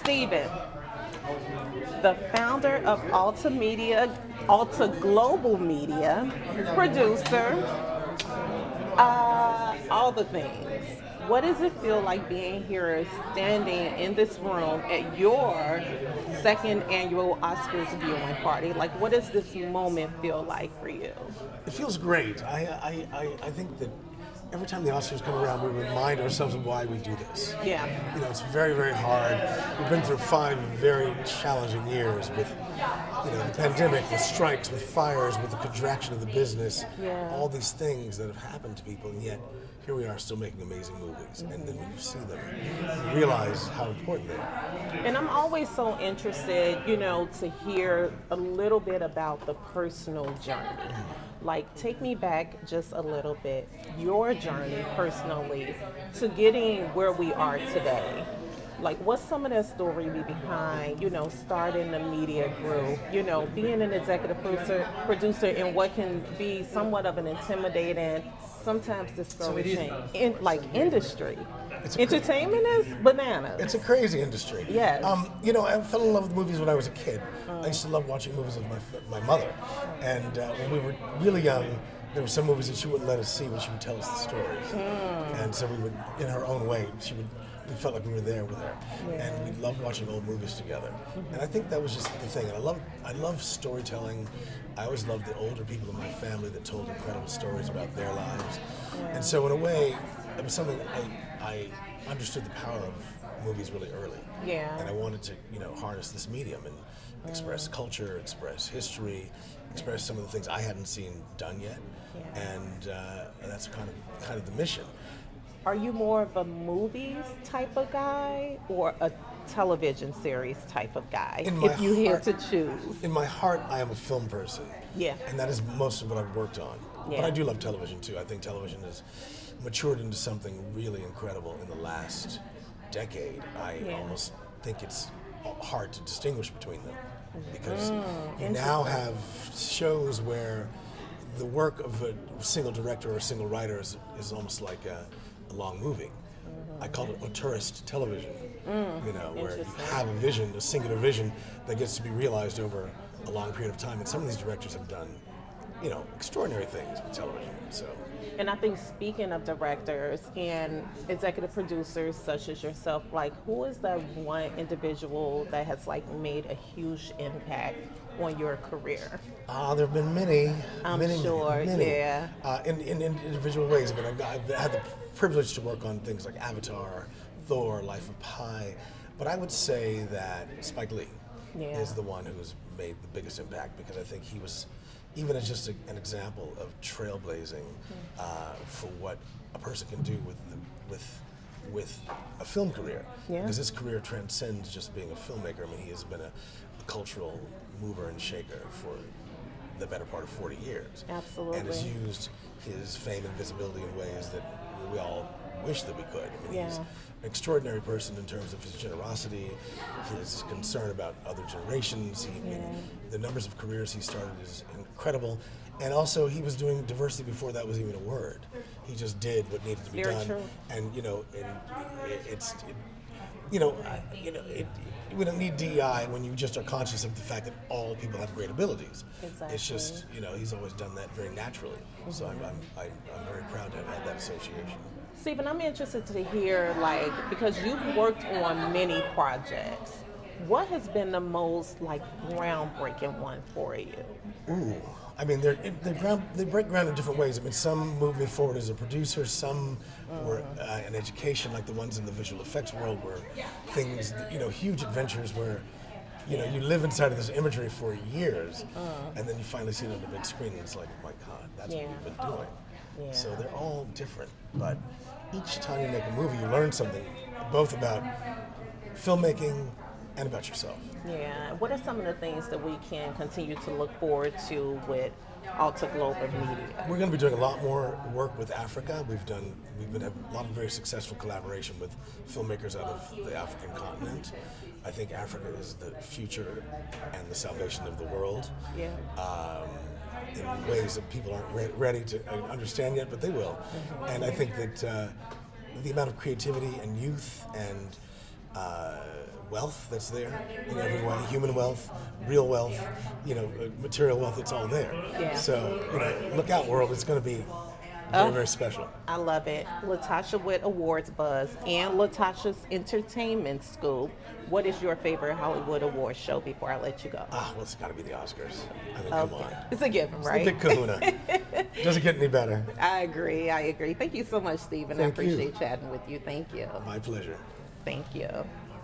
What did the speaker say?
Stephen, the founder of Alta Global Media, producer, all the things. What does it feel like being here, standing in this room at your second annual Oscars viewing party? Like, what does this moment feel like for you? It feels great. I think that every time the Oscars come around, we remind ourselves of why we do this. Yeah. You know, it's very, very hard. We've been through 5 very challenging years with, the pandemic, with strikes, with fires, with the contraction of the business, Yeah. all these things that have happened to people, and yet here we are still making amazing movies. And then when you see them, you realize how important they are. And I'm always so interested, to hear a little bit about the personal journey. Like, take me back just a little bit, your journey personally to getting where we are today. Like, what's some of that story behind, starting the media group, being an executive producer in what can be somewhat of an intimidating, sometimes discouraging, industry. Entertainment is bananas. It's a crazy industry. Yes. I fell in love with movies when I was a kid. I used to love watching movies with my mother. And when we were really young, there were some movies that she wouldn't let us see, but she would tell us the stories. And so we would, in her own way, we felt like we were there with her. Yeah. And we loved watching old movies together. And I think that was just the thing. And I love storytelling. I always loved the older people in my family that told incredible stories about their lives. And so in a way, it was something I understood the power of movies really early. Yeah. And I wanted to, harness this medium and express culture, express history, express some of the things I hadn't seen done yet. Yeah. And that's kind of the mission. Are you more of a movies type of guy or a television series type of guy? If you had to choose. In my heart, I am a film person. Yeah. And that is most of what I've worked on. Yeah. But I do love television too. I think television has matured into something really incredible in the last decade. I almost think it's hard to distinguish between them because you now have shows where the work of a single director or a single writer is almost like a long movie. I call it auteurist television, where you have a vision, a singular vision that gets to be realized over a long period of time. And some of these directors have done, extraordinary things with television. So. And I think speaking of directors and executive producers such as yourself, like, who is that one individual that has made a huge impact on your career? There have been many. I'm many, sure, many, yeah. In individual ways. I mean, I've had the privilege to work on things like Avatar, Thor, Life of Pi, but I would say that Spike Lee is the one who's made the biggest impact because I think he was, even as just an example of trailblazing for what a person can do with a film career. Yeah. Because his career transcends just being a filmmaker. I mean, he has been a cultural mover and shaker for the better part of 40 years. Absolutely. And has used his fame and visibility in ways that we all wish that we could. I mean, he's an extraordinary person in terms of his generosity, his concern about other generations. The numbers of careers he started is incredible. And also, he was doing diversity before that was even a word. He just did what needed to be Very done. true. And we don't need DEI when you just are conscious of the fact that all people have great abilities. Exactly. It's just, he's always done that very naturally. So I'm very proud to have had that association. Stephen, I'm interested to hear, because you've worked on many projects, what has been the most groundbreaking one for you? Ooh, I mean, they break ground in different ways. I mean, some move me forward as a producer, some were in education, like the ones in the visual effects world, were things, huge adventures where, you live inside of this imagery for years, and then you finally see it on the big screen, and it's like, oh my God, that's what we've been doing. Yeah. So they're all different, but each time you make a movie, you learn something, both about filmmaking and about yourself. Yeah. What are some of the things that we can continue to look forward to with Alta Global Media? We're going to be doing a lot more work with Africa. We've been having a lot of very successful collaboration with filmmakers out of the African continent. I think Africa is the future and the salvation of the world. Yeah. In ways that people aren't ready to understand yet, but they will. And I think that the amount of creativity and youth and wealth that's there in every way, human wealth, real wealth, material wealth, it's all there. Yeah. So, look out, world, it's going to be very, very special. I love it. Latasha with Awards Buzz and Latasha's Entertainment School. What is your favorite Hollywood awards show before I let you go? Well, it's got to be the Oscars. I mean, come on. It's a given, It's right? the big kahuna. Doesn't get any better. I agree. Thank you so much, Stephen. I Thank you. appreciate chatting with you. Thank you. My pleasure. Thank you.